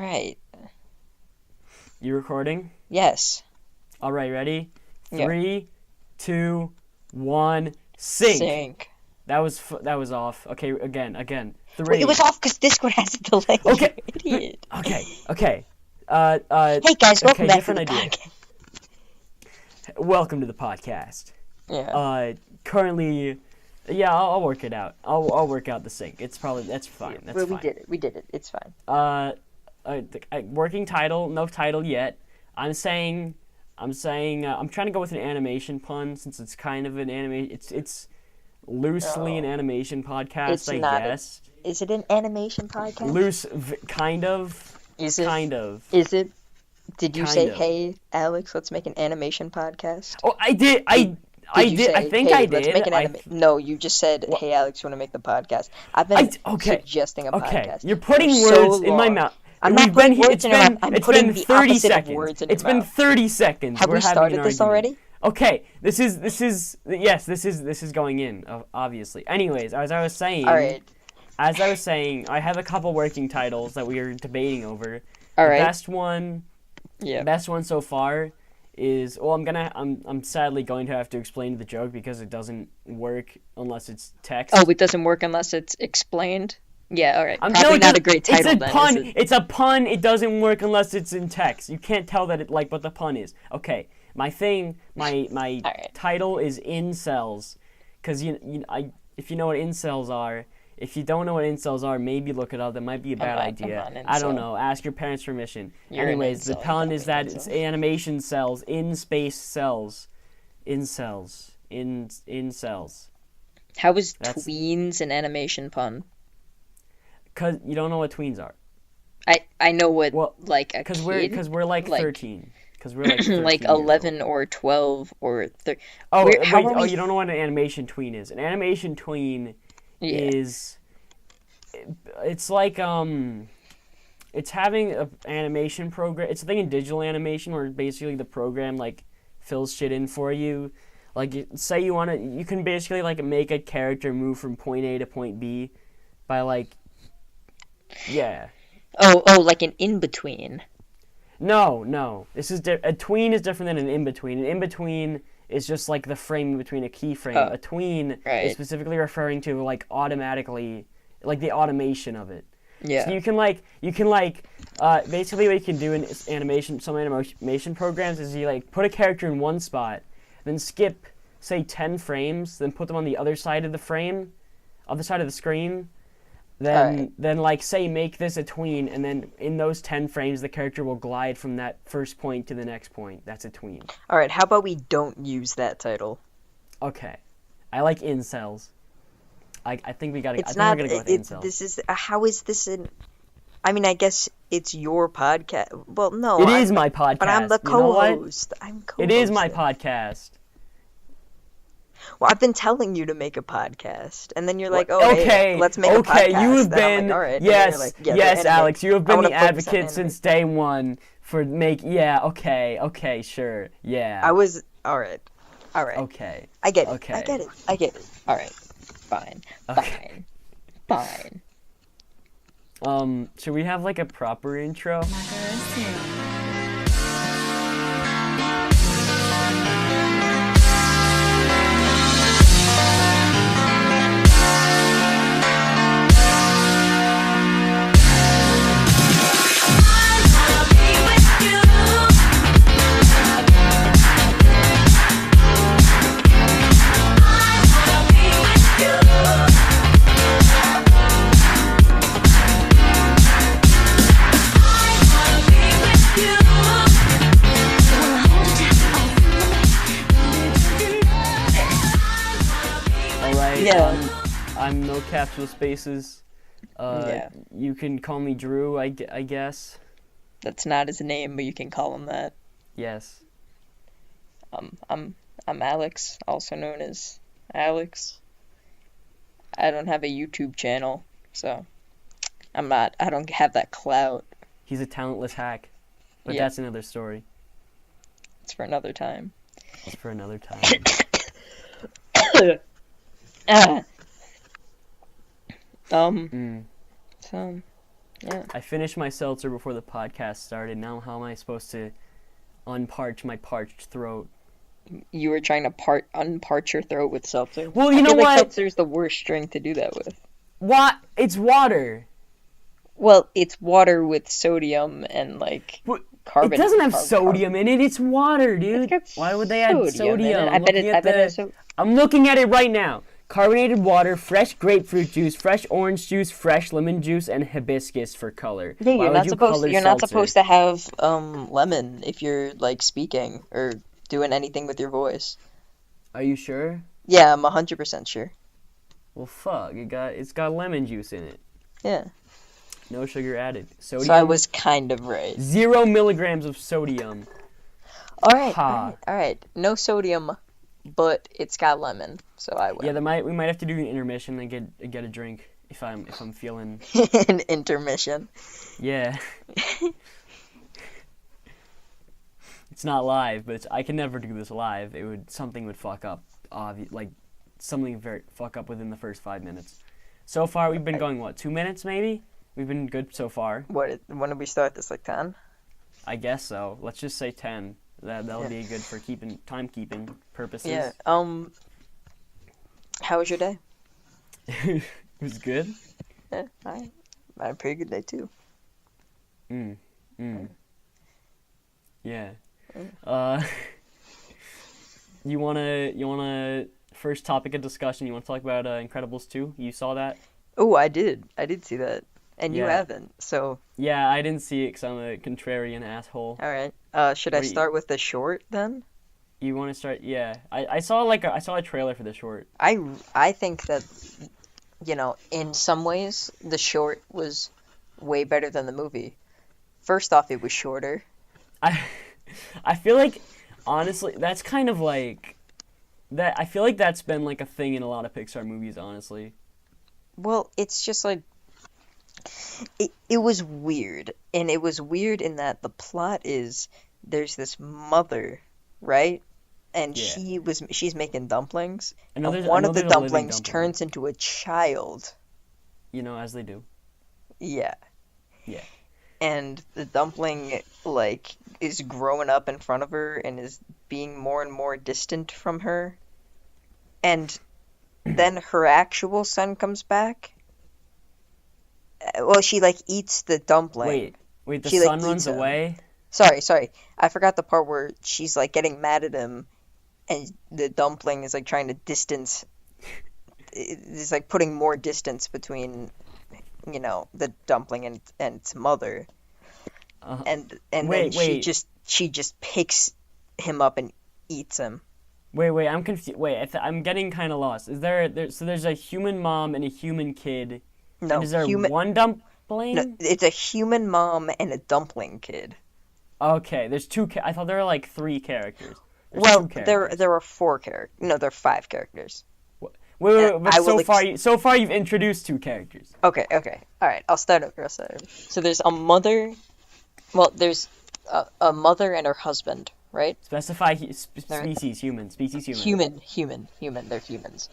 Alright. You recording? Yes. Alright, ready? Yeah. 3, 2, 1, sync! Sync. That was off. Okay, again. 3. Wait, it was off because Discord has a delay. Okay. You idiot. Okay. Hey guys, welcome back to the idea. podcast. Welcome to the podcast. Yeah. Currently, yeah, I'll work it out. I'll work out the sync. That's fine. That's fine. We did it. It's fine. Working title, no title yet. I'm saying, I'm trying to go with an animation pun since it's kind of an anime. It's loosely an animation podcast, I guess. Is it an animation podcast? Kind of. Is it? Kind of. Is it? Did you say, of. hey, Alex, let's make an animation podcast? Oh, I did. I did. I think hey, I did. Let's make an No, you just said, hey, Alex, you want to make the podcast? I've been suggesting a podcast. You're putting for words in my mouth. I'm not putting words in your mouth. I'm putting the opposite of words in your mouth. It's been 30 seconds. Have we started this already? Okay, this is going in, obviously. Anyways, as I was saying, I have a couple working titles that we are debating over. All right. The best one so far is, well, I'm sadly going to have to explain the joke because it doesn't work unless it's text. Oh, it doesn't work unless it's explained? Yeah, all right. Probably not a great title then. Pun. It's a pun. It doesn't work unless it's in text. You can't tell that what the pun is. Okay, my title is incels, because if you know what incels are. If you don't know what incels are, maybe look it up. That might be a bad idea. I don't know. Ask your parents' permission. Anyways, the pun is that it's animation cells in space cells. Incels. Incels. How is tweens an animation pun? Because you don't know what tweens are. I know what, Because we're like 13. Because we're like 13 like 11 or 12 or 13. Oh, you don't know what an animation tween is. An animation tween is, it's like, it's having an animation program. It's a thing in digital animation where basically the program, fills shit in for you. Say you can basically, make a character move from point A to point B by, yeah. Oh, like an in-between. No. A tween is different than an in-between. An in-between is just the frame between a keyframe. A tween is specifically referring to automatically, the automation of it. Yeah. So you can basically what you can do in some animation programs is you put a character in one spot, then skip say 10 frames, then put them on the other side of the frame, other side of the screen. Then say make this a tween, and then in those 10 frames the character will glide from that first point to the next point. That's a tween. Alright, how about we don't use that title? Okay. I like incels. I think we're gonna go with incels. How is this I mean, I guess it's your podcast. Well, no. It is my podcast. But I'm the co-host. It is my podcast. Well, I've been telling you to make a podcast, and then you're like, hey, let's make a podcast. You have been, all right. yes, Alex, you have been the advocate since day one for okay, sure, yeah. I was, all right. Okay. I get it. Okay. I get it. All right. Fine. Should we have a proper intro? I'm no capsule spaces. You can call me Drew, I guess. That's not his name, but you can call him that. Yes. I'm Alex, also known as Alex. I don't have a YouTube channel, so I don't have that clout. He's a talentless hack. But that's another story. It's for another time. So Yeah. I finished my seltzer before the podcast started. Now how am I supposed to unparch my parched throat? You were trying to unparch your throat with seltzer. Well, you I know feel like what? seltzer's the worst drink to do that with. What? It's water. Well, it's water with sodium and like But carbon. it doesn't have carb- sodium in it. It's water, dude. It's got Why would they add sodium in it. sodium? I bet it has I'm looking at it right now. Carbonated water, fresh grapefruit juice, fresh orange juice, fresh lemon juice, and hibiscus for color. Yeah, Why you're would not you supposed color you're not seltzer? supposed to have lemon if you're like speaking or doing anything with your voice. Are you sure? Yeah, I'm 100% sure. Well, fuck. It's got lemon juice in it. Yeah. No sugar added. Sodium. So I was kind of right. 0 milligrams of sodium. All right, Ha. all right. No sodium, but it's got lemon, so I win. Yeah, we might have to do an intermission and get a drink if I'm feeling. An intermission. Yeah. It's not live, but I can never do this live. Something would fuck up. Something very fuck up within the first 5 minutes. So far, we've been going 2 minutes maybe. We've been good so far. When did we start this? Like 10? I guess so. Let's just say 10. That'll be good for timekeeping purposes. Yeah. How was your day? It was good. Yeah, I had a pretty good day too. Yeah. You wanna first topic of discussion? You wanna talk about Incredibles 2? You saw that? Oh, I did see that, and you Yeah. haven't. So Yeah, I didn't see it because I'm a contrarian asshole. all right. Should I What do you- start with the short then? You want to start? Yeah, I saw a trailer for the short. I think that, in some ways the short was way better than the movie. First off, it was shorter. I feel like honestly that's kind of like that. I feel like that's been like a thing in a lot of Pixar movies. Honestly, Well, it's just like it was weird, and it was weird in that the plot is there's this mother, right? And Yeah. she's making dumplings, I know and one of the there's a living dumplings dumpling. turns into a child. As they do. Yeah. Yeah. And the dumpling like is growing up in front of her and is being more and more distant from her. And then her actual son comes back. Well, she like eats the dumpling. Wait, the She, like, son runs eats him. away. Sorry. I forgot the part where she's like getting mad at him and the dumpling is like trying to distance. It's like putting more distance between, the dumpling and its mother. And then Wait. she just picks him up and eats him. Wait, I'm confused. Wait, I'm getting kind of lost. So there's a human mom and a human kid. No, And is there human. one dumpling? No, it's a human mom and a dumpling kid. Okay, there's two. I thought there were like 3 characters. There's Well, 2 characters. there are 4 characters. No, there are 5 characters. Wait, but I will so far you've introduced 2 characters. Okay. All right, I'll start over. So there's a mother. Well, there's a mother and her husband, right? Specify species human. Human. They're humans.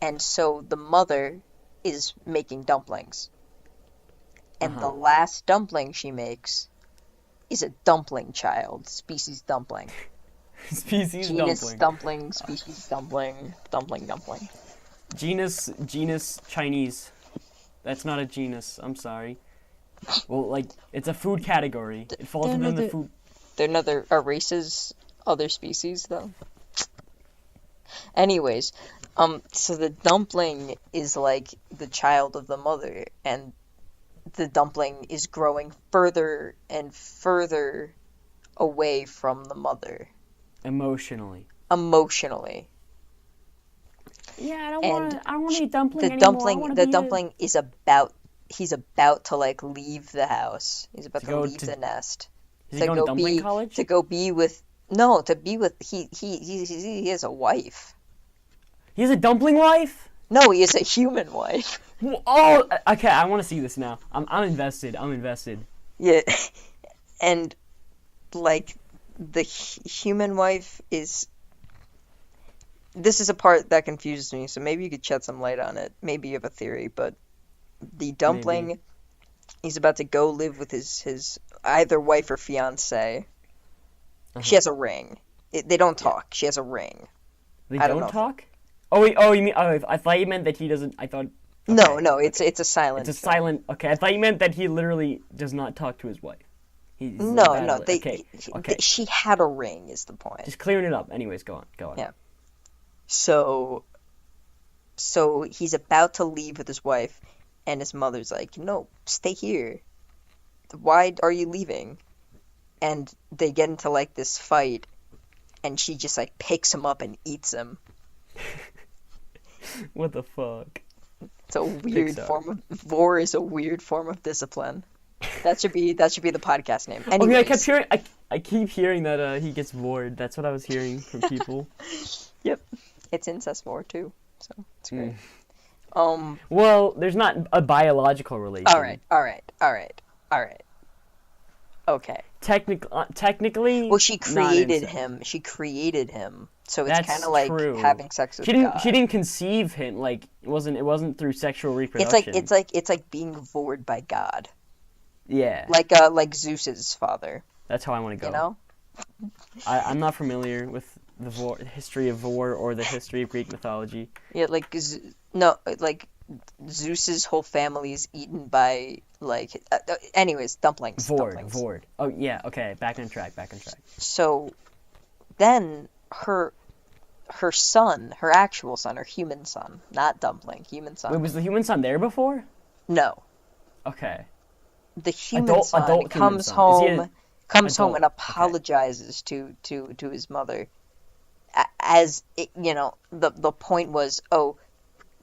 And so the mother is making dumplings. And the last dumpling she makes is a dumpling child, species dumpling. Species Genus dumpling. dumpling, species dumpling, dumpling. Genus Chinese. That's not a genus. I'm sorry. Well, like it's a food category. It falls within the food. They're another races, other species though. Anyways, so the dumpling is like the child of the mother, and the dumpling is growing further and further away from the mother. Emotionally. Yeah, I don't want to eat dumpling anymore. The dumpling is he's about to like leave the house. He's about to leave the nest. Is he going to dumpling college? To be with he has a wife. He has a dumpling wife? No, he has a human wife. Oh, okay. I want to see this now. I'm invested. Yeah, and like the human wife is. This is a part that confuses me, so maybe you could shed some light on it. Maybe you have a theory, but the dumpling He's about to go live with his either wife or fiance. She has a ring. They don't talk. She has a ring. They I don't know. talk? Oh wait. Oh, you mean? Oh, I thought you meant that he doesn't. I thought. Okay. No. It's a silent. It's a silent. Okay, I thought you meant that he literally does not talk to his wife. No. She had a ring. Is the point? Just clearing it up. Anyways, go on. Yeah. So he's about to leave with his wife, and his mother's like, "No, stay here. Why are you leaving?" And they get into like this fight, and she just like picks him up and eats him. What the fuck? It's a weird form of war. Is a weird form of discipline. That should be the podcast name. Anyways. Okay, I keep hearing that he gets bored. That's what I was hearing from people. Yep, it's incest war too, so it's great. Well, there's not a biological relation. All right. Okay. Technically. Well, she created him. She created him, so it's kind of like having sex with God. She didn't conceive him. Like it wasn't through sexual reproduction. It's like being vored by God. Yeah. Like Zeus's father. That's how I want to go. You know. I'm not familiar with the history of Vor or the history of Greek mythology. Yeah, like Zeus's whole family is eaten by anyways, dumplings. Vord. Oh yeah, okay. Back on track. So, then her son, her actual son, her human son, not dumpling, human son. Wait, was the human son there before? No. Okay. The human son comes home and apologizes to his mother. As the point was,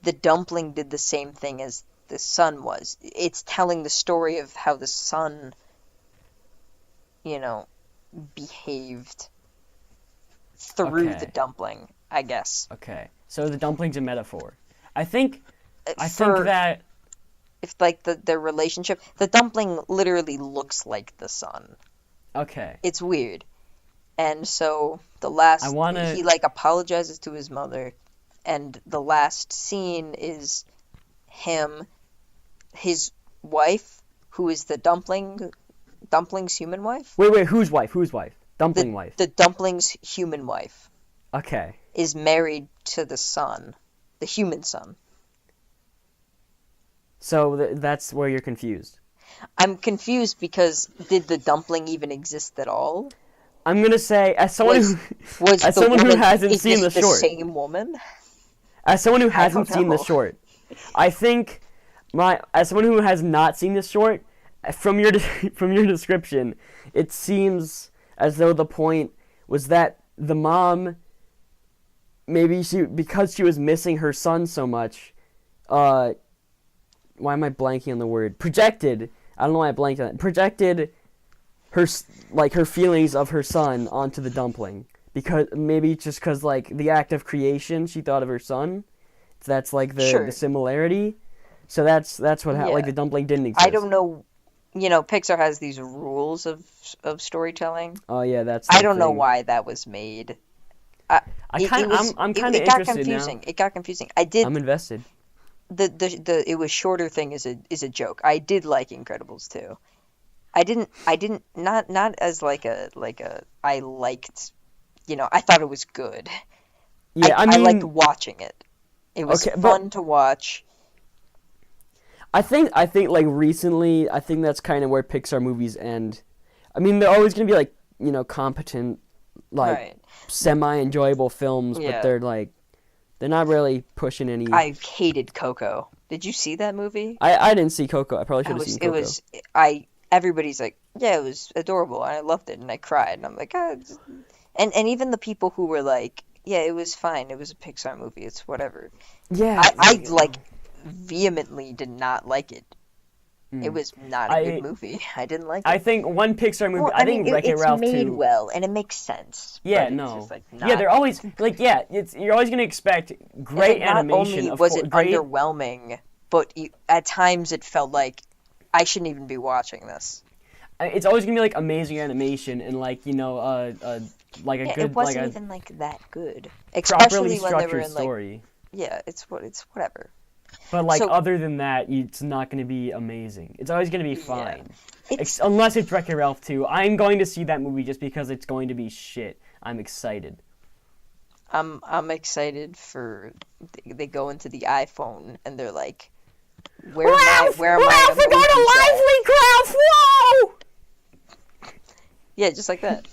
the dumpling did the same thing as the son was. It's telling the story of how the son, behaved through the dumpling, I guess. Okay. So the dumpling's a metaphor. I think that if their relationship, the dumpling literally looks like the son. Okay. It's weird. And so he apologizes to his mother, and the last scene is him, his wife, who is the dumpling's human wife. Wait, whose wife? Dumpling wife. The dumpling's human wife. Okay. Is married to the son, the human son. So that's where you're confused. I'm confused because did the dumpling even exist at all? I'm gonna say, as someone who hasn't seen the short, same woman. As someone who hasn't seen the short, I think as someone who has not seen the short, from your description, it seems as though the point was that the mom, because she was missing her son so much, why am I blanking on the word? Projected. I don't know why I blanked on it. Projected her feelings of her son onto the dumpling, because the act of creation, she thought of her son. That's like the similarity. So that's what happened. Like the dumpling didn't exist. I don't know. Pixar has these rules of storytelling. Oh yeah, that's. I don't know why that was made. I'm kind of interested now. It got confusing. I'm invested. The it was shorter thing is a joke. I did like Incredibles 2. I didn't not as I liked, I thought it was good. Yeah, I liked watching it. It was fun to watch. I think like recently, I think that's kind of where Pixar movies end. I mean, they're always going to be like, competent, semi-enjoyable films, but they're not really pushing any. I hated Coco. Did you see that movie? I didn't see Coco. I probably should have seen Coco. Everybody's like, yeah, it was adorable, and I loved it, and I cried, and I'm like, and even the people who were like, yeah, it was fine, it was a Pixar movie, it's whatever. Yeah. I vehemently did not like it. It was not a good movie. I didn't like it. I think one Pixar movie. Well, I think Wreck-It Ralph 2. It's made well, and it makes sense. Yeah, no. They're always you're always gonna expect great animation. Not only was it underwhelming, but at times it felt like I shouldn't even be watching this. It's always gonna be like amazing animation and a good. It wasn't even that good, especially when they were in story. Yeah, it's whatever. But like So other than that, it's not going to be amazing. It's always going to be yeah, fine. it's Unless it's Wreck-It Ralph 2. I'm going to see that movie just because it's going to be shit. I'm excited. I'm excited for they go into the iPhone and they're like, Ralph! where am Ralph, we're going to I Live Leak, Ralph! Whoa! Yeah, just like that.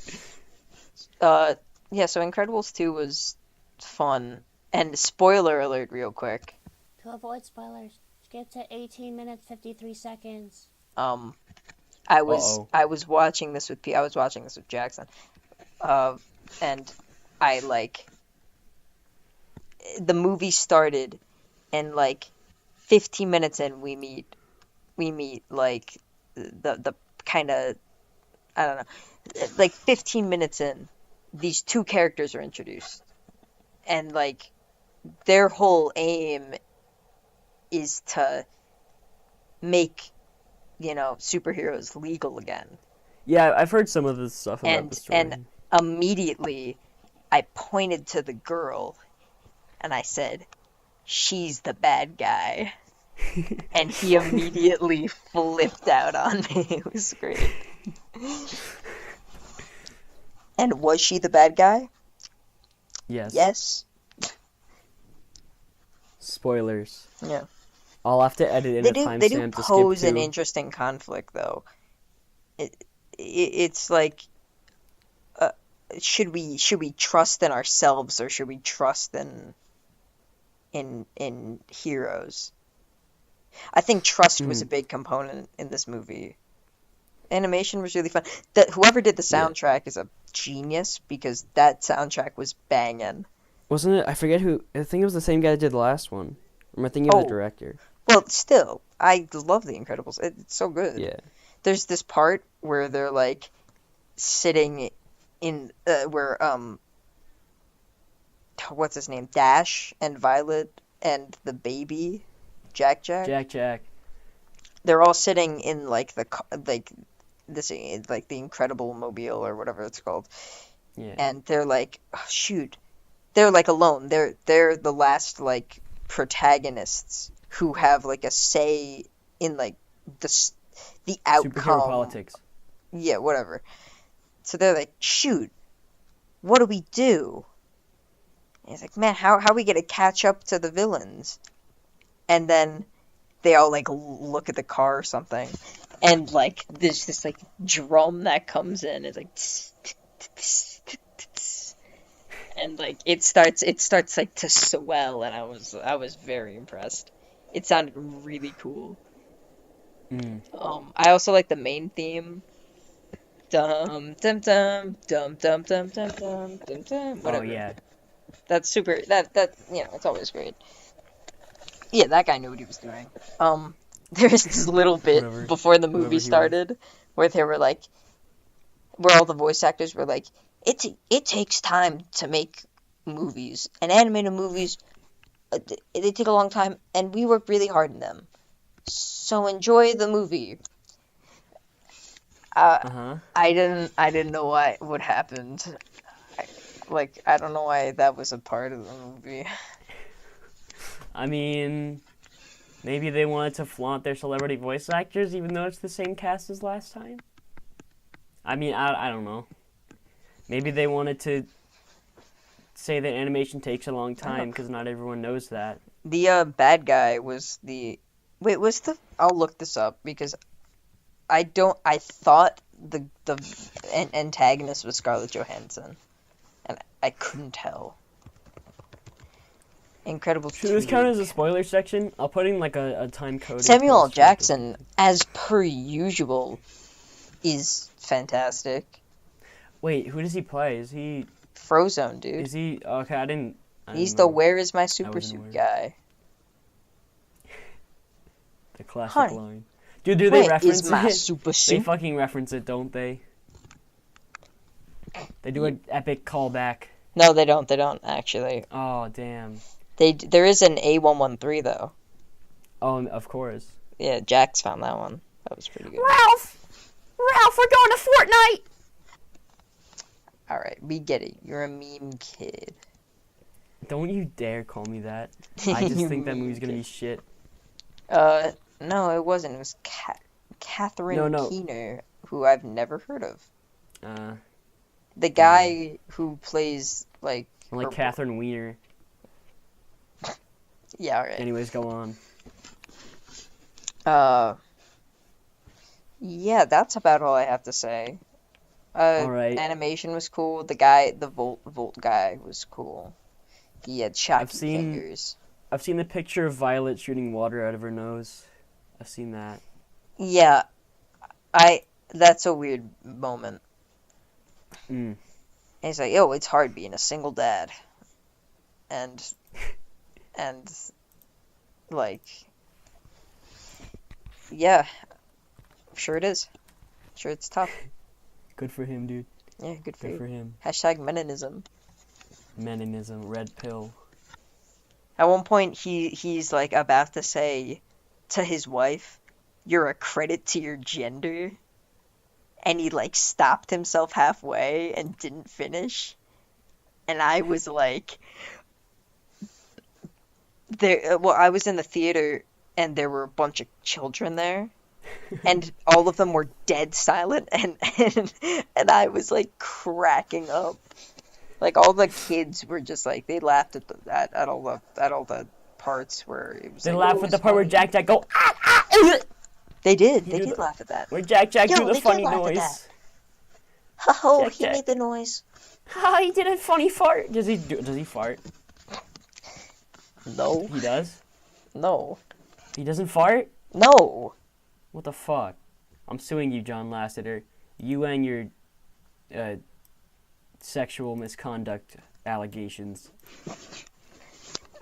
Yeah, so Incredibles 2 was fun. And spoiler alert real quick. To avoid spoilers, skip to 18 minutes 53 seconds. I Uh-oh. was watching this with I was watching this with Jackson. And I like the movie started and like 15 minutes in we meet like the kind of I don't know, like 15 minutes in these two characters are introduced and like their whole aim is to make superheroes legal again. Yeah, I've heard some of this stuff about the story. And immediately I pointed to the girl and I said, she's the bad guy. And he immediately flipped out on me. It was great. And was she the bad guy? Yes. Yes. Spoilers. Yeah. I'll have to edit in They a do timestamp to skip pose an to. interesting conflict, though. It's like, should we trust in ourselves or should we trust in heroes? I think trust was a big component in this movie. Animation was really fun. Whoever did the soundtrack is a genius because that soundtrack was banging. Wasn't it? I forget who. I think it was the same guy that did the last one. Or am I thinking of the director? Well, still, I love The Incredibles. It's so good. Yeah. There's this part where they're like sitting in where what's his name? Dash and Violet and the baby Jack. They're all sitting in like the Incredible Mobile or whatever it's called. Yeah. And they're like, oh, shoot. They're like alone. They're the last like protagonists who have like a say in like the outcome. Superhero politics. Yeah, whatever. So they're like, shoot, what do we do? And he's like, man, how are we gonna catch up to the villains? And then they all like look at the car or something, and like there's this like drum that comes in. It's like, tss, tss, tss, tss, and like it starts like to swell, and I was very impressed. It sounded really cool. I also like the main theme. Dum dum dum dum dum dum dum dum dum dum. Whatever. Oh yeah. That's super. That it's always great. Yeah, that guy knew what he was doing. There's this little bit before the movie started where they were like, where all the voice actors were like, it takes time to make movies, and animated movies, they take a long time, and we work really hard in them. So enjoy the movie. I didn't know what happened. I don't know why that was a part of the movie. I mean, maybe they wanted to flaunt their celebrity voice actors, even though it's the same cast as last time. I mean, I don't know. Maybe they wanted to say that animation takes a long time because not everyone knows that. The bad guy was the... Wait, I'll look this up because I thought the antagonist was Scarlett Johansson, and I couldn't tell. Incredible. Should this count as a spoiler section? I'll put in like a time code. Samuel L. Jackson, as per usual, is fantastic. Wait, who does he play? Is he Frozone, dude? Is he okay? I didn't He's know. the "Where is my super suit" guy. The classic Honey, line. Dude, do they reference is my it? super They suit? fucking reference it, don't they? They do an epic callback. No, they don't. They don't actually. Oh, damn. There is an A113 though. Oh, of course. Yeah, Jax found that one. That was pretty good. Ralph, we're going to Fortnite. All right, we get it. You're a meme kid. Don't you dare call me that. I just You think that meme movie's gonna kid. be shit. No, it wasn't. It was Catherine No. Keener, who I've never heard of. Uh, The guy who plays like her- Catherine Weiner. Yeah, alright. Anyways, go on. Yeah, that's about all I have to say. Alright. Animation was cool. The Volt guy was cool. He had shocky fingers. I've seen the picture of Violet shooting water out of her nose. I've seen that. Yeah, that's a weird moment. Mm. And he's like, "Yo, it's hard being a single dad," and like, yeah, sure it is. Sure, it's tough. Good for him, dude. Yeah, good for Good you. for him. Hashtag Meninism. Meninism, red pill. At one point, he's like about to say to his wife, "You're a credit to your gender," and he like stopped himself halfway and didn't finish. And I was like, I was in the theater and there were a bunch of children there, and all of them were dead silent, and I was like cracking up. Like all the kids were just like they laughed at all the parts where it was. They like, laugh "Oh, at the it's part where funny." Jack go, ah! They did. He They do did the- laugh at that. Where Jack Yo, do they the did funny laugh at noise. that. Oh, Jack, he Jack. made the noise. Ah, he did a funny fart. Does he fart? No, He does? no, He doesn't fart? no. What the fuck? I'm suing you, John Lasseter. You and your sexual misconduct allegations.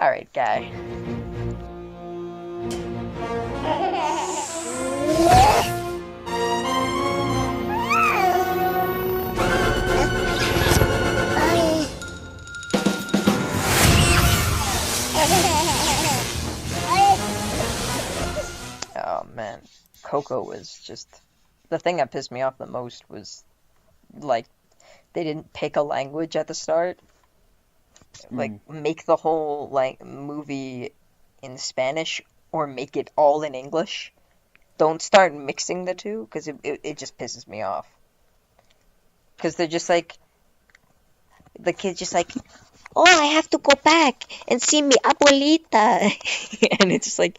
All right, guy. Oh man, Coco was just the thing that pissed me off the most was like they didn't pick a language at the start. Like make the whole like movie in Spanish or make it all in English. Don't start mixing the two because it just pisses me off. Because they're just like the kid's just like, "Oh, I have to go back and see mi abuelita," and it's just like.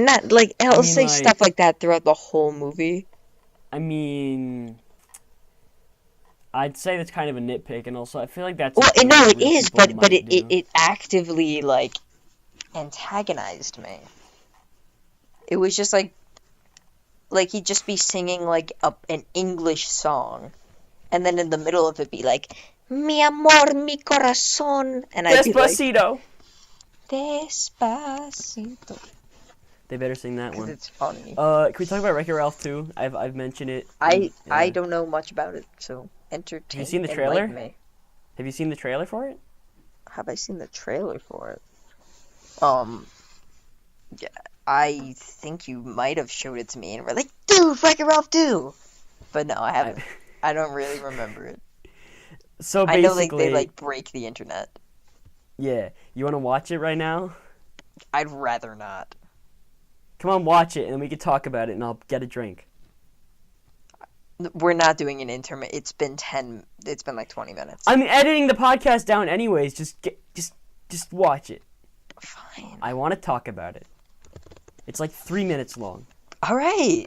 Not like I'll say like- stuff like that throughout the whole movie. I mean, I'd say that's kind of a nitpick, and also I feel like that's. Well, no, it what is, people but might do. it actively like antagonized me. It was just like he'd just be singing like an English song, and then in the middle of it be like, "Mi amor, mi corazón," and I'd be like, Despacito. "Despacito." They better sing that Because one. it's funny. Can we talk about Wreck-It Ralph 2? I've mentioned it. I don't know much about it, so entertain. Have you seen the trailer? enlighten me. Have you seen the trailer for it? Have I seen the trailer for it? Yeah, I think you might have showed it to me, and we're like, "Dude, Wreck-It Ralph 2!" But no, I haven't. I don't really remember it. So I know basically, they like break the internet. yeah. You want to watch it right now? I'd rather not. Come on, watch it, and then we can talk about it, and I'll get a drink. We're not doing an internet. It's been like 20 minutes. I'm editing the podcast down anyways. Just watch it. Fine. I want to talk about it. It's like 3 minutes long. All right.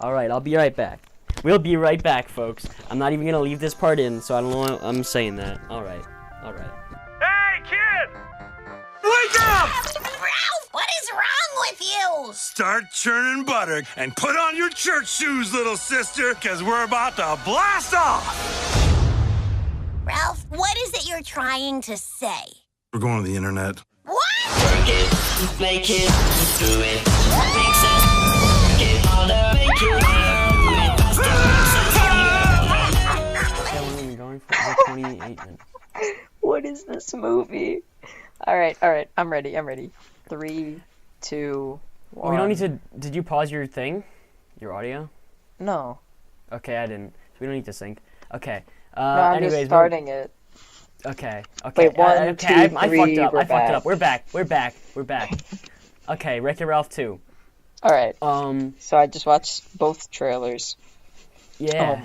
All right, I'll be right back. We'll be right back, folks. I'm not even gonna leave this part in, so I don't know why I'm saying that. All right. Hey, kid! Wake up! Ralph, what is wrong with you? Start churning butter and put on your church shoes, little sister, because we're about to blast off! Ralph, what is it you're trying to say? We're going to the internet. What? Make it, do it. Make sense. Get harder, make it faster. How long are we going for? Is it 28 minutes? What is this movie? All right. I'm ready. 3, 2, 1. Oh, we don't need to. Did you pause your thing? Your audio? No. Okay, I didn't. So we don't need to sync. Okay. No, I'm anyways, just starting it. Okay. Wait, 1, okay. 2, I fucked 3, up. we're I fucked it up. back. We're back. Okay, Wreck-It Ralph 2. All right. Um, So I just watched both trailers. yeah.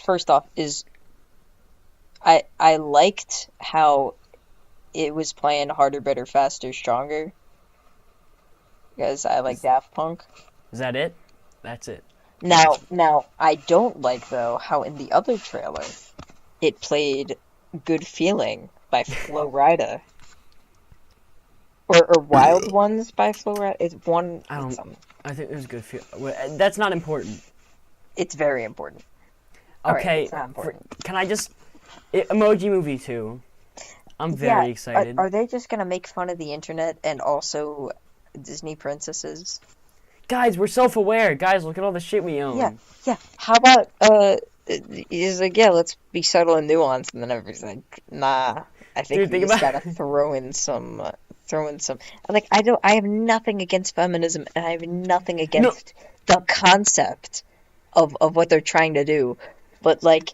First off, I liked how it was playing harder, better, faster, stronger. Because I like Daft Punk. Is that it? That's it. Now I don't like though how in the other trailer it played "Good Feeling" by Flo Rida. Or Wild Ones by Flo Rida. It's one. I don't- It's, I think there's good feel. That's not important. it's very important. All right, Okay, it's not important. can I just... Emoji Movie 2. I'm very Yeah, excited. Are they just gonna make fun of the internet and also Disney princesses? Guys, we're self-aware. Guys, look at all the shit we own. Yeah. How about he's like, yeah, let's be subtle and nuanced, and then everybody's like, nah. I think Dude, we think just about- gotta throw in some. Like, I have nothing against feminism, and I have nothing against the concept of what they're trying to do, but like,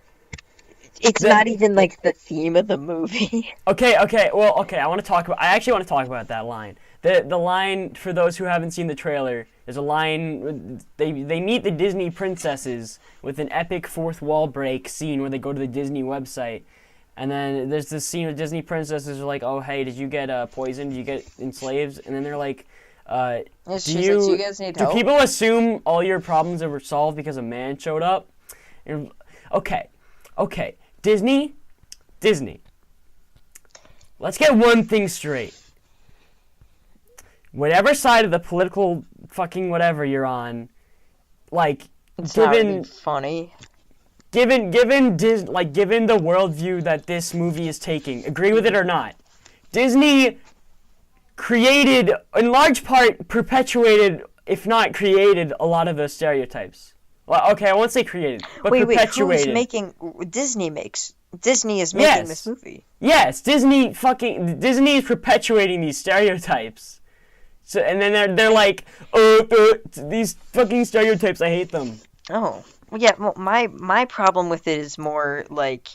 it's not even like the theme of the movie. Okay, well, okay, I actually want to talk about that line. The line, for those who haven't seen the trailer, there's a line, they meet the Disney princesses with an epic fourth wall break scene where they go to the Disney website, and then there's this scene where Disney princesses are like, oh, hey, did you get poisoned? Did you get enslaved? And then they're like, She's like, "Do you guys need do help?" people assume all your problems were solved because a man showed up? And, okay, Disney, let's get one thing straight. Whatever side of the political fucking whatever you're on, like, It's not really funny. given the worldview that this movie is taking, agree with it or not, Disney created, in large part, perpetuated, if not created, a lot of those stereotypes. Well, okay, I won't say created, but Wait, perpetuated. who's making? Disney is making this movie. Yes, Disney is perpetuating these stereotypes. So, and then they're like, these fucking stereotypes, I hate them. Oh, well, yeah. Well, my problem with it is more like,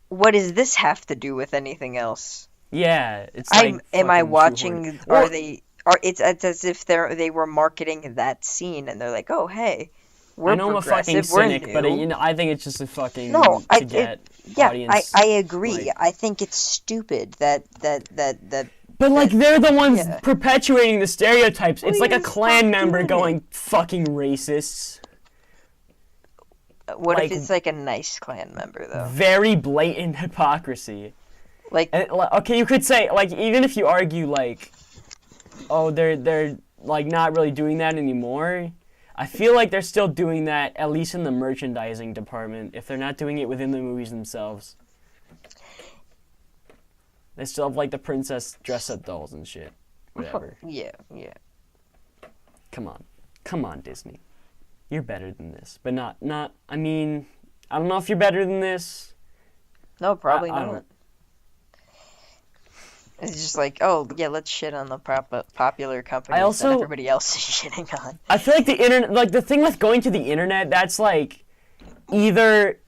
what does this have to do with anything else? Yeah, it's like. Am I fucking watching? shoehorned. Are Well, they? It's as if they were marketing that scene, and they're like, oh hey, we're I know I'm a fucking progressive, we're cynic, but new. I think it's just a fucking No, to get audience. I agree. like- I think it's stupid that But like they're the ones Yeah. perpetuating the stereotypes. It's like a Please Klan stop member doing going fucking racists. what like- if it's like a nice Klan member though? Very blatant hypocrisy. Like, And okay, you could say like even if you argue like, oh they're like not really doing that anymore. I feel like they're still doing that at least in the merchandising department. If they're not doing it within the movies themselves, they still have like the princess dress-up dolls and shit. Whatever. yeah. Come on, Disney. You're better than this, but not. I mean, I don't know if you're better than this. No, probably I not. don't- It's just like, oh yeah, let's shit on the popular companies also- that everybody else is shitting on. I feel like the internet, like the thing with going to the internet, that's like either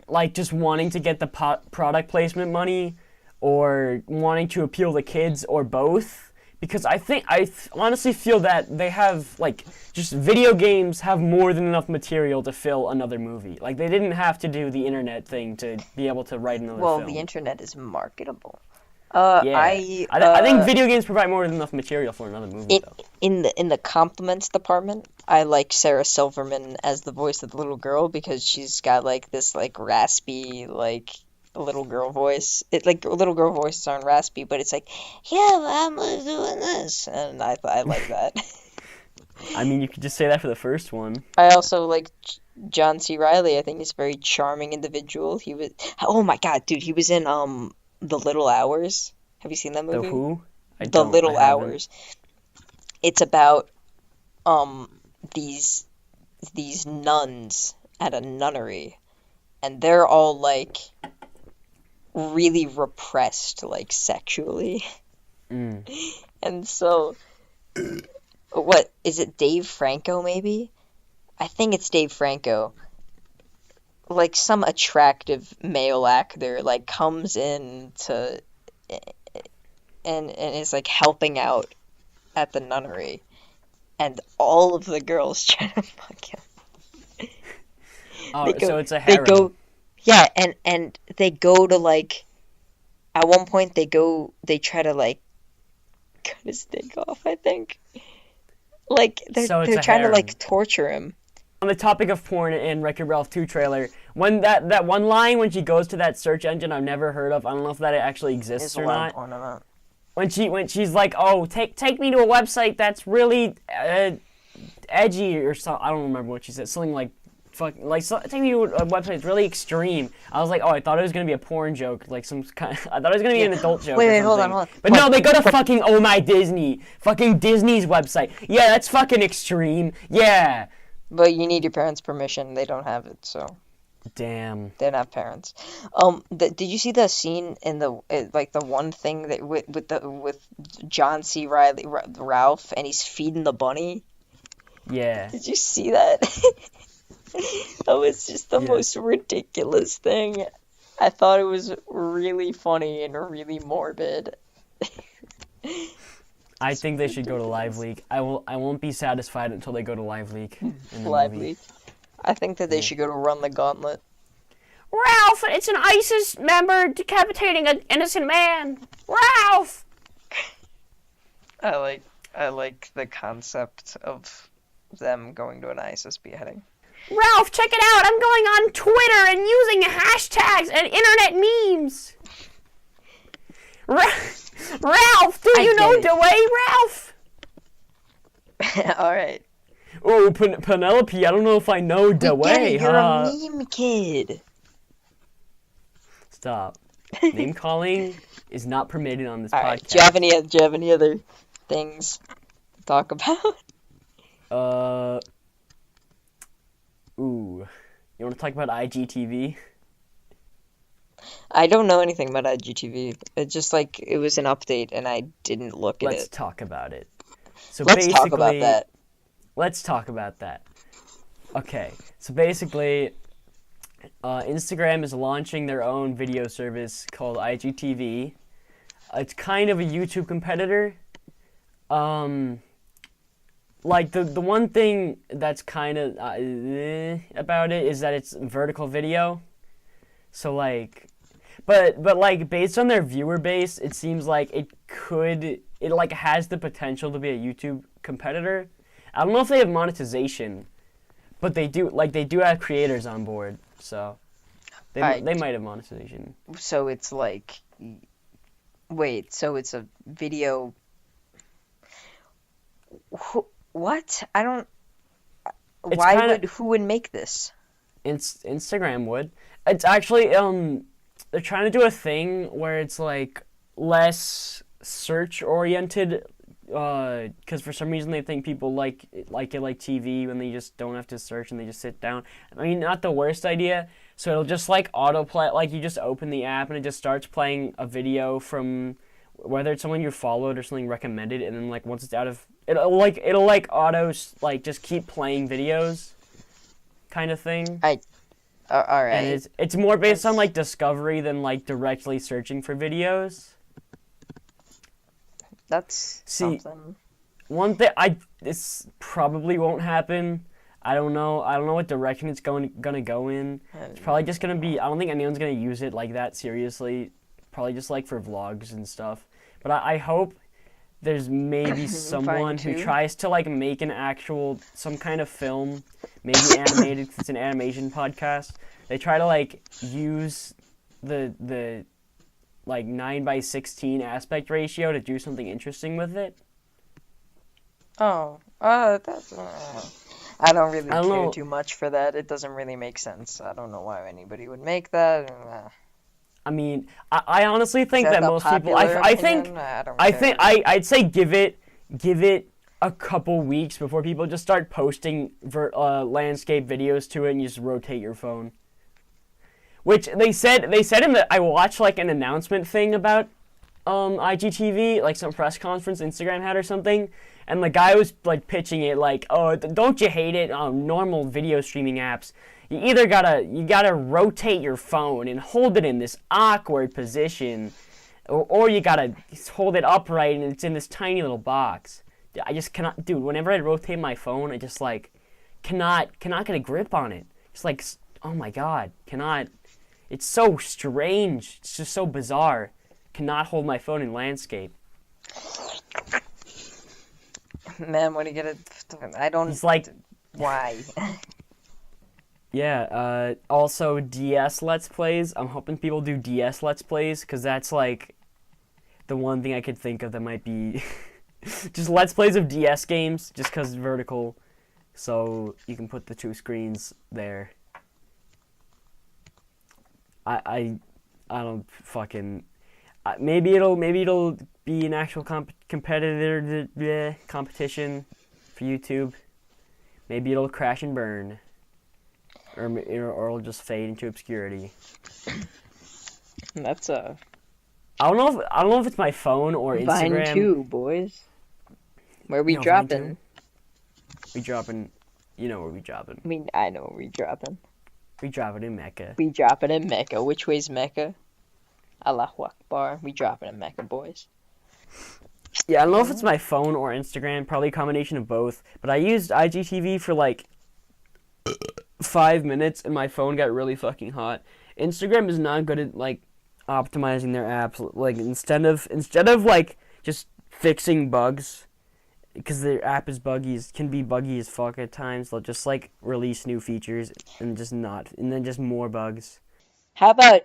like just wanting to get the product placement money, or wanting to appeal to kids, or both. Because I honestly feel that they have like just video games have more than enough material to fill another movie. Like they didn't have to do the internet thing to be able to write another Well, film. the internet is marketable. Yeah. I think uh, video games provide more than enough material for another movie, though. in the compliments department, I like Sarah Silverman as the voice of the little girl because she's got like this like raspy like little girl voice. It like little girl voices aren't raspy, but it's like, yeah, I'm doing this, and I like that. I mean, you could just say that for the first one. I also like John C. Reilly. I think he's a very charming individual. He was, oh my god, dude, he was in The Little Hours. Have you seen that movie? The who? The Little I haven't. Hours. It's about these nuns at a nunnery, and they're all like really repressed, like sexually. Mm. And so, what is it? Dave Franco, maybe? I think it's Dave Franco. Like some attractive male actor, like comes in to and is like helping out at the nunnery, and all of the girls try to fuck him. Oh, so it's a They harem. go, yeah, and they go to like, at one point they try to like cut his dick off, I think. Like So it's they're a trying to harem. like torture him. On the topic of porn in Wreck-It Ralph 2 trailer, when that one line when she goes to that search engine I've never heard of, I don't know if that actually exists There's a or lot not. of porn on that. When she's like, oh, take me to a website that's really edgy or something. I don't remember what she said. Something like, take me to a website that's really extreme. I was like, oh, I thought it was gonna be a porn joke, like some kind. I thought it was gonna be an adult joke. Wait, or hold on, something. hold on. But no, they go to fucking Oh My Disney, fucking Disney's website. Yeah, that's fucking extreme. Yeah. But you need your parents' permission. They don't have it, so Damn. they don't have parents. Did you see the scene in the like the one thing that with John C. Riley Ralph and he's feeding the bunny? Yeah. Did you see that? That was just the most ridiculous thing. I thought it was really funny and really morbid. I think they should go to Live Leak. I won't be satisfied until they go to Live Leak. In the Live movie. Leak. I think that they should go to Run the Gauntlet. Ralph, it's an ISIS member decapitating an innocent man. Ralph! I like the concept of them going to an ISIS beheading. Ralph, check it out. I'm going on Twitter and using hashtags and internet memes. Ralph, do you know get it. DeWay, Ralph? Alright. Oh, Penelope, I don't know if I know DeWay, You're huh? a meme kid. Stop. Name calling is not permitted on this Alright, podcast. do you have any other things to talk about? Ooh. You want to talk about IGTV? I don't know anything about IGTV. It's just like it was an update and I didn't look at Let's it. talk about it. So Let's talk about that. Let's talk about that. Okay, so basically, Instagram is launching their own video service called IGTV. It's kind of a YouTube competitor. Like the one thing that's kind of about it is that it's vertical video. So like, but like based on their viewer base, it seems like it like has the potential to be a YouTube competitor. I don't know if they have monetization, but they do have creators on board, so they might have monetization. So it's like, wait, so it's a video. What? I don't. Who would make this? Instagram would. It's actually they're trying to do a thing where it's like less search oriented, because for some reason they think people like it like TV when they just don't have to search and they just sit down. I mean, not the worst idea. So it'll just like autoplay, like you just open the app and it just starts playing a video from whether it's someone you followed or something recommended, and then like once it's out of it'll like auto like just keep playing videos, kind of thing. All right. And it's more based on like discovery than like directly searching for videos. That's something. One thing this probably won't happen. I don't know what direction it's gonna go in. It's probably just gonna be. I don't think anyone's gonna use it like that seriously. Probably just like for vlogs and stuff. But I hope there's maybe someone who tries to like make some kind of film, maybe animated, 'cause it's an animation podcast. They try to like use the like 9:16 aspect ratio to do something interesting with it. That's. I don't really care know. too much for that. It doesn't really make sense. I don't know why anybody would make that. I mean, I honestly think that most people. I'd say give it a couple weeks before people just start posting landscape videos to it, and you just rotate your phone. Which they said in the I watched like an announcement thing about IGTV, like some press conference Instagram had or something, and the guy was like pitching it like, oh, don't you hate it on normal video streaming apps? You either gotta rotate your phone and hold it in this awkward position, or you gotta hold it upright and it's in this tiny little box. I just cannot, dude. Whenever I rotate my phone, I just like cannot get a grip on it. It's like, oh my god, cannot. It's so strange. It's just so bizarre. Cannot hold my phone in landscape. Man, when you get it, I don't. He's like, why? Yeah. Also, DS Let's Plays. I'm hoping people do DS Let's Plays because that's like the one thing I could think of that might be just Let's Plays of DS games, just because it's vertical, so you can put the two screens there. I don't fucking. Maybe it'll be an actual competitor competition for YouTube. Maybe it'll crash and burn, or it'll just fade into obscurity. That's a I don't know if it's my phone or Instagram. Vine 2, boys. Where we No, Vine dropping? 2? We dropping. You know where we dropping. I know where we dropping. We dropping in Mecca. We dropping in Mecca. Which way's Mecca? Allahu Akbar. We dropping in Mecca, boys. Yeah, I don't know if it's my phone or Instagram. Probably a combination of both. But I used IGTV for like 5 minutes, and my phone got really fucking hot. Instagram is not good at like optimizing their apps. Like instead of like just fixing bugs, because their app is can be buggy as fuck at times. They'll just like release new features and then just more bugs. How about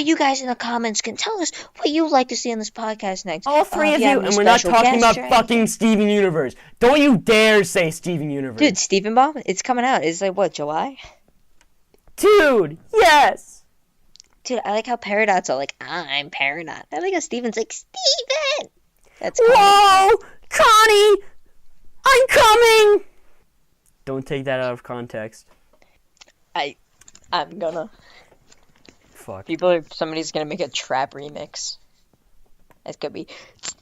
you guys in the comments can tell us what you'd like to see on this podcast next? All three if of you you, have any and we're not special talking guests about or fucking Steven Universe. Don't you dare say Steven Universe. Dude, Steven Bomb? It's coming out. It's like, what, July? Dude, yes! Dude, I like how Paradots are like, I'm Paradot. I like how Steven's like, Steven! That's cool. Whoa! Connie! I'm coming! Don't take that out of context. I'm gonna. Fuck. Somebody's gonna make a trap remix. It's gonna be,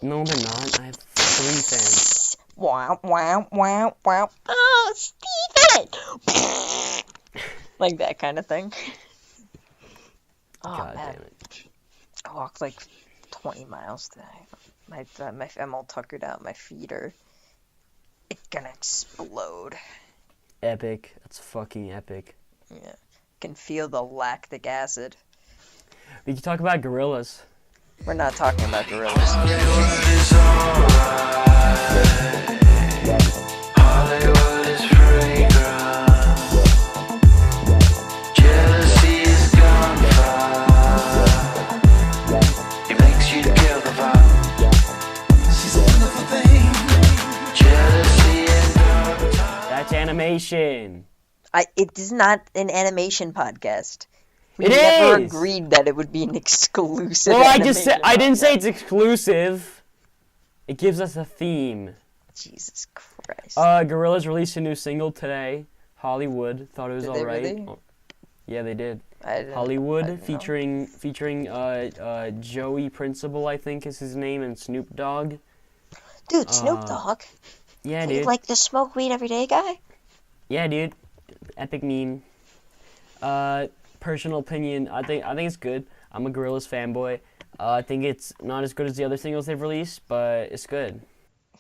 No, they're not. I have 3 fans. wow, wow, wow, wow. Oh, Steven! Like that kind of thing. Oh, God man. damn it. I walked like 20 miles today. I'm all tuckered out. My feet are. It's gonna explode. Epic. That's fucking epic. Yeah. Can feel the lactic acid. We can talk about gorillas. We're not talking about gorillas. That's animation. It is not an animation podcast. We It never is! agreed that it would be an exclusive. Well, I didn't say podcast. it's exclusive. It gives us a theme. Jesus Christ. Gorillaz released a new single today. Hollywood. Thought it was Did they alright. really? Yeah, they did. I didn't know. Hollywood featuring Joey Principle, I think is his name, and Snoop Dogg. Dude, Snoop Dogg. Yeah, You dude. like the smoke weed every day guy? Yeah, dude. Epic meme. Personal opinion, I think it's good. I'm a Gorillaz fanboy. I think it's not as good as the other singles they've released, but it's good.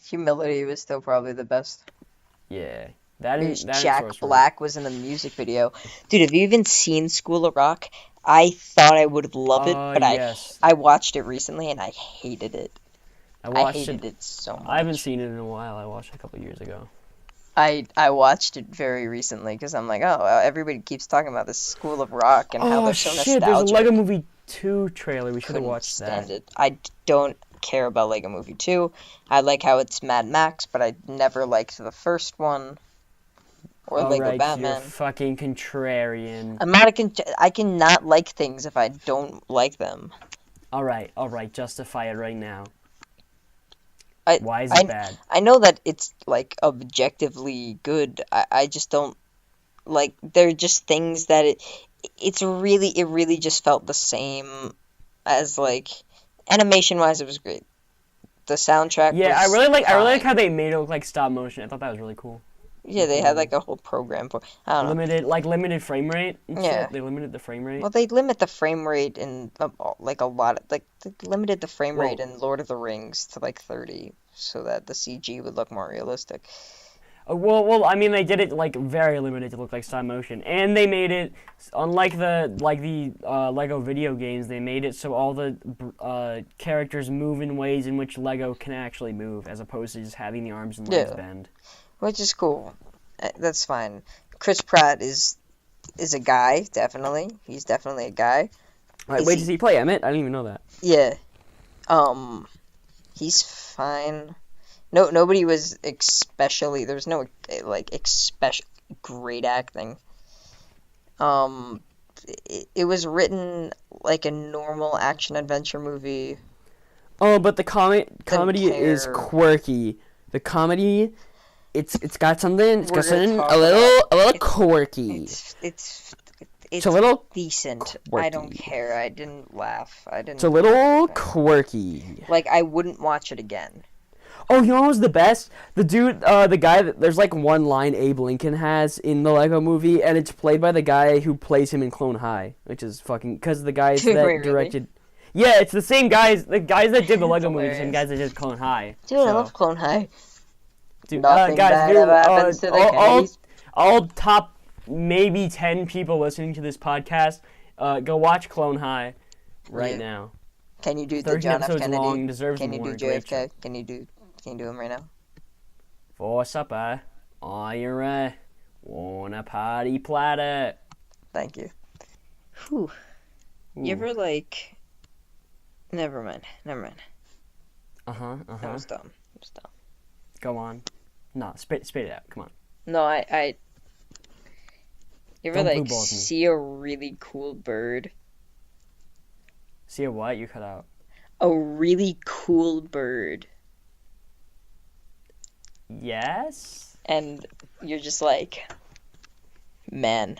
Humility was still probably the best. Yeah. That is Jack Black was in the music video. Dude, have you even seen School of Rock? I thought I would have loved it, but yes. I watched it recently and I hated it. I hated it so much. I haven't seen it in a while. I watched it a couple years ago. I watched it very recently because I'm like, oh, everybody keeps talking about this School of Rock and how they're so nostalgic. There's a Lego Movie 2 trailer. We should have Couldn't watched stand that. it. I don't care about Lego Movie 2. I like how it's Mad Max, but I never liked the first one or Lego Alright, Batman. you're fucking contrarian. I'm not I cannot like things if I don't like them. Alright, justify it right now. Why is I, it bad? I know that it's like objectively good. I just don't like. They're just things that it really just felt the same as like animation wise. It was great. The soundtrack. Yeah, I was really like fine. how they made it look like stop motion. I thought that was really cool. Yeah, they had like a whole program for. I don't know. Limited frame rate. And Yeah. shit. They limited the frame rate. Well, they limit the frame rate in like a lot of, like they limited the frame Well- rate in Lord of the Rings to like 30 so that the CG would look more realistic. Well, I mean, they did it like very limited to look like stop motion, and they made it unlike the Lego video games. They made it so all the characters move in ways in which Lego can actually move, as opposed to just having the arms and legs bend. Which is cool. That's fine. Chris Pratt is a guy, definitely. He's definitely a guy. Wait, does he play Emmett? I didn't even know that. Yeah. He's fine. No, nobody was especially. There's no especially great acting. It was written like a normal action adventure movie. Oh, but the comedy is quirky. The comedy, it's got something. It's got something a little quirky. It's a little decent. quirky. I don't care. I didn't laugh. It's a little quirky. Like, I wouldn't watch it again. Oh, you know what was the best? The dude, the guy there's like one line Abe Lincoln has in the Lego movie, and it's played by the guy who plays him in Clone High, which is fucking, because the guys that Really? directed. Yeah, it's the same guys, the guys that did the Lego movie, the same guys that did Clone High. Dude, I love Clone High. Dude, Nothing guys, bad dude, ever happens to the Kennedys. all top maybe 10 people listening to this podcast, go watch Clone High right now. Can you do the 13 John F. episodes Kennedy? long, deserves Can you more. do Great JFK? show. Can you do him right now? For supper, are you ready? Want a party platter? Thank you. Whew. You ever like? Never mind. That was dumb. Go on. No, spit it out. Come on. No, I. You ever Don't blue like balls me. see a really cool bird? See a what? You cut out. A really cool bird. Yes? And you're just like, man,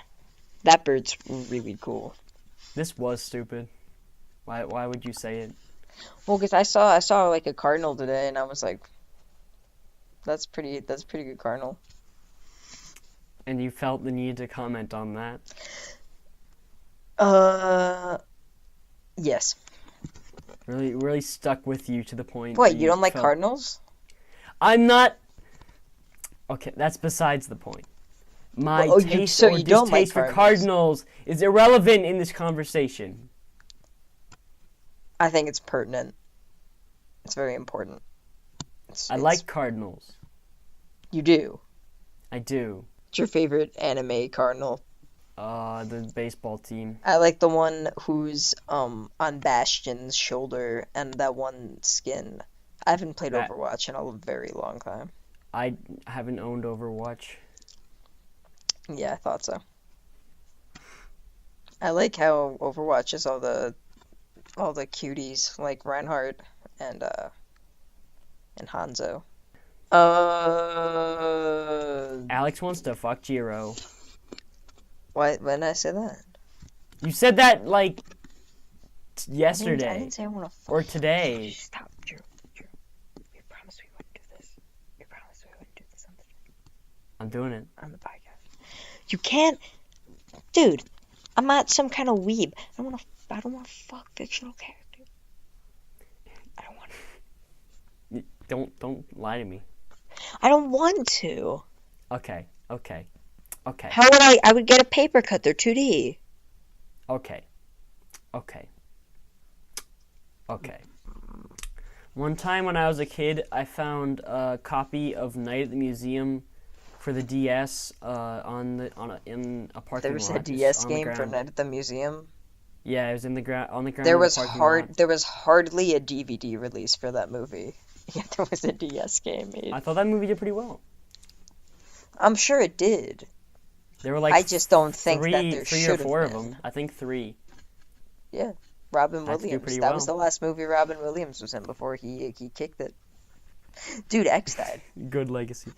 that bird's really cool. This was stupid. Why would you say it? Well, because I saw like a cardinal today, and I was like, that's pretty good cardinal. And you felt the need to comment on that? Yes. Really stuck with you to the point. What, that you don't like felt... cardinals? I'm not. Okay, that's besides the point. My Well, taste so or you don't like distaste for cardinals is irrelevant in this conversation. I think it's pertinent. It's very important. I like cardinals. You do? I do. What's your favorite anime cardinal? The baseball team. I like the one who's on Bastion's shoulder and that one skin. I haven't played Overwatch in a very long time. I haven't owned Overwatch. Yeah, I thought so. I like how Overwatch is all the cuties like Reinhardt and Hanzo. Alex wants to fuck Jiro. Why? When did I say that? You said that like yesterday I didn't say I want to fuck. or today. Stop, Drew. You promised we wouldn't do this. You promised we wouldn't do this on I'm doing it. the podcast. You can't, dude. I'm not some kind of weeb. I don't want to fuck fictional characters. I don't want to. Don't lie to me. I don't want to. Okay. How would I would get a paper cut. They're 2D. Okay. One time when I was a kid, I found a copy of Night at the Museum for the DS in a parking lot. There was a just DS on the game for ground. Night at the Museum. Yeah, it was on the ground. There in the was parking lot. There was hardly a DVD release for that movie. Yet there was a DS game made. I thought that movie did pretty well. I'm sure it did. There were like I just don't think three, that there three should or have four of been. them. I think 3. Yeah, Robin That's Williams. pretty That was well. the last movie Robin Williams was in before he kicked it. Dude, X died. Good legacy.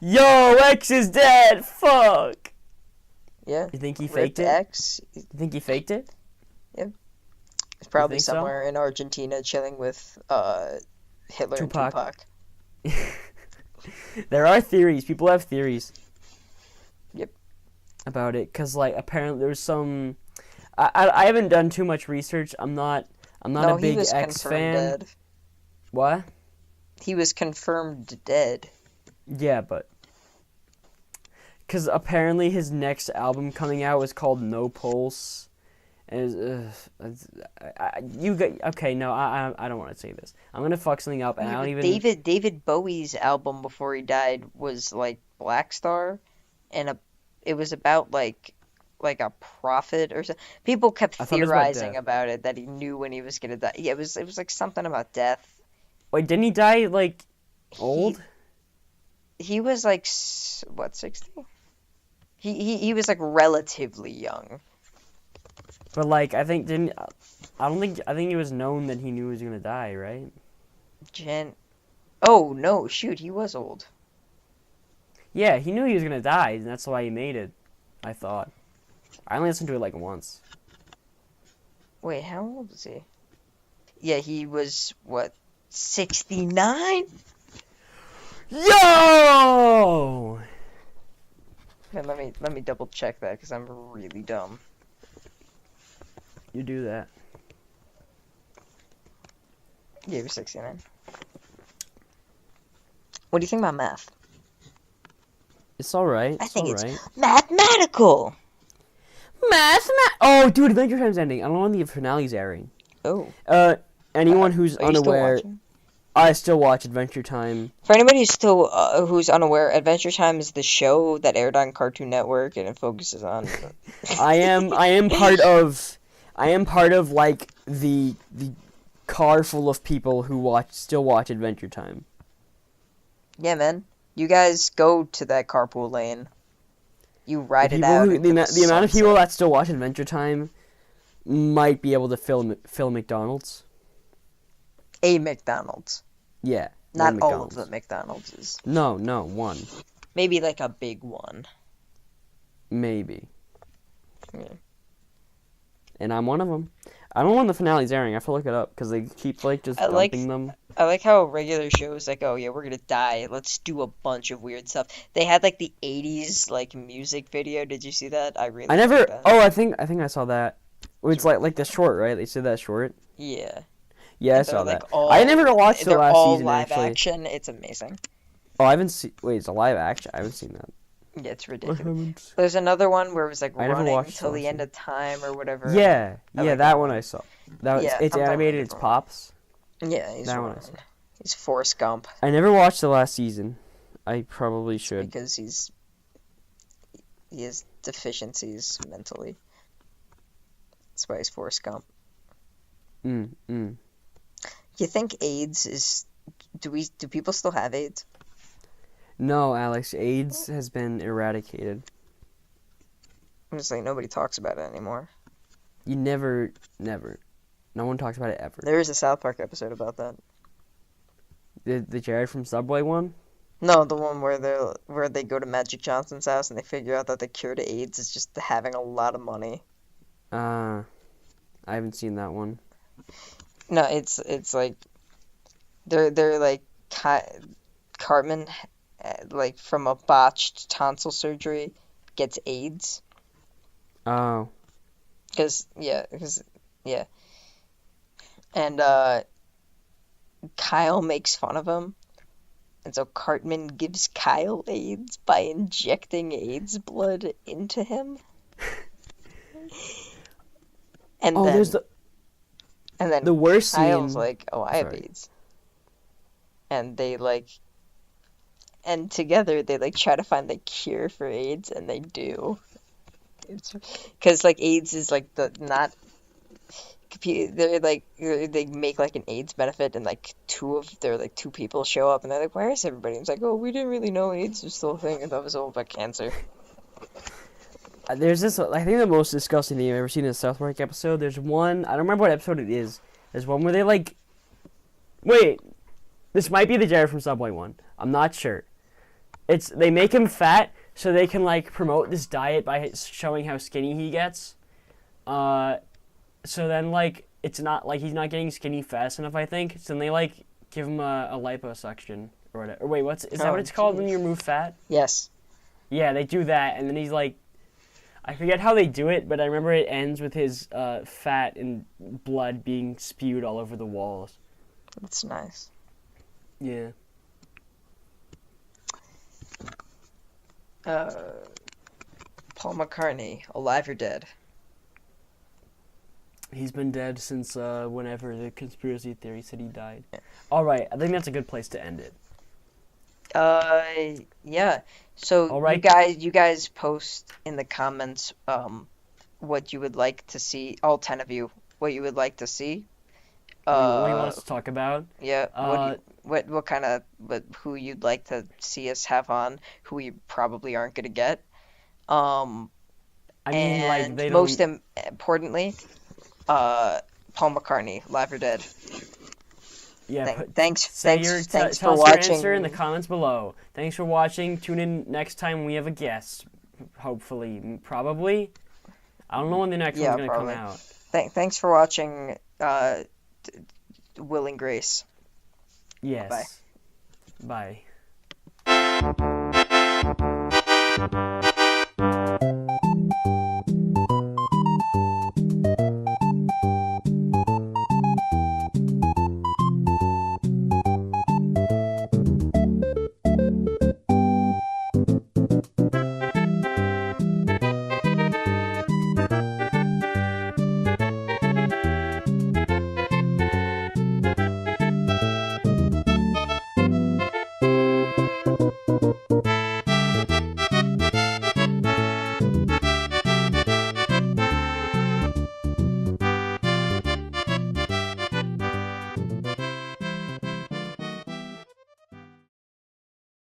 Yo, X is dead. Fuck. Yeah. You think he Ripped faked it? X. You think he faked it? He's probably think so? somewhere in Argentina chilling with Hitler Tupac. and Tupac. There are theories. People have theories. Yep. About it, cause like apparently there's some. I haven't done too much research. I'm not No, a big he was X confirmed fan. dead. What? He was confirmed dead. Yeah, but because apparently his next album coming out was called No Pulse, and okay. No, I don't want to say this. I'm gonna fuck something up, and I don't even. David Bowie's album before he died was like Black Star, and it was about like a prophet or something. People kept theorizing about it, that he knew when he was gonna die. Yeah, it was like something about death. Wait, didn't he die like old? He was like what, 60? He was like relatively young. But like I think it was known that he knew he was gonna die, right? Oh no, shoot, he was old. Yeah, he knew he was gonna die, and that's why he made it. I thought. I only listened to it like once. Wait, how old was he? Yeah, he was what, 69? Yo! Man, let me double check that because I'm really dumb. You do that. Yeah, he was 69. What do you think about math? It's alright. I think it's mathematical. Oh, dude, Adventure Time's ending. I don't know when the finale's airing. Oh. Anyone who's unaware, I still watch Adventure Time. For anybody who's unaware, Adventure Time is the show that aired on Cartoon Network, and it focuses on. I am part of like the car full of people who still watch Adventure Time. Yeah, man. You guys go to that carpool lane. You ride it out. The amount of people that still watch Adventure Time might be able to fill McDonald's. A McDonald's. Yeah. Not all of the McDonald's. No, one. Maybe like a big one. Maybe. Yeah. And I'm one of them. I don't know when the finale's airing. I have to look it up because they keep like just dumping them. I like how regular shows like, oh yeah, we're gonna die. Let's do a bunch of weird stuff. They had like the 80s like music video. Did you see that? I never. Like that. Oh, I think I saw that. It's like the short, right? They said that short. Yeah. Yeah, I saw that. I never watched the last season. Live actually. action. It's amazing. Oh, I haven't seen. Wait, it's a live action. I haven't seen that. Yeah, it's ridiculous. There's another one where it was like running until the end of time or whatever. Yeah, that one I saw. It's animated. It's Pops. Yeah, he's that one. He's Forrest Gump. I never watched the last season. I probably should. Because he has deficiencies mentally. That's why he's Forrest Gump. You think AIDS is? Do people still have AIDS? No, Alex. AIDS has been eradicated. I'm just like, nobody talks about it anymore. You never. No one talks about it ever. There is a South Park episode about that. The Jared from Subway one? No, the one where they go to Magic Johnson's house and they figure out that the cure to AIDS is just having a lot of money. I haven't seen that one. No, it's like they're like Cartman, like from a botched tonsil surgery, gets AIDS. Oh. Because and Kyle makes fun of him, and so Cartman gives Kyle AIDS by injecting AIDS blood into him. And then the worst Kyle's scene. like, "Oh, I have AIDS," and and together they like try to find the cure for AIDS, and they do. It's because like AIDS is like they're like they make like an AIDS benefit, and like two people show up, and they're like, "Where is everybody?" And it's like, "Oh, we didn't really know AIDS was still a thing. I thought it was all about cancer." There's this. I think the most disgusting thing I've ever seen in a South Park episode. There's one. I don't remember what episode it is. There's one where they like. Wait, this might be the Jared from Subway one. I'm not sure. They make him fat so they can like promote this diet by showing how skinny he gets. So then like it's not like he's not getting skinny fast enough. I think. So then they like give him a liposuction or whatever. Or wait, is that what it's called when you remove fat? Yes. Yeah, they do that, and then he's like. I forget how they do it, but I remember it ends with his fat and blood being spewed all over the walls. That's nice. Yeah. Paul McCartney, alive or dead? He's been dead since whenever the conspiracy theory said he died. All right, I think that's a good place to end it. Yeah. So All right. you guys post in the comments what you would like to see, all 10 of you, what you would like to see. What do you want us to talk about? Yeah. What kind of who you'd like to see us have on, who we probably aren't gonna get. I mean, like, And they most don't. importantly, Paul McCartney, live or dead. Yeah. Thanks Say thanks tell for us watching. your answer in the comments below. Thanks for watching. Tune in next time we have a guest. Hopefully, probably. I don't know when the next Yeah, one's gonna probably. come out. Thanks for watching. Will and Grace. Yes. Bye.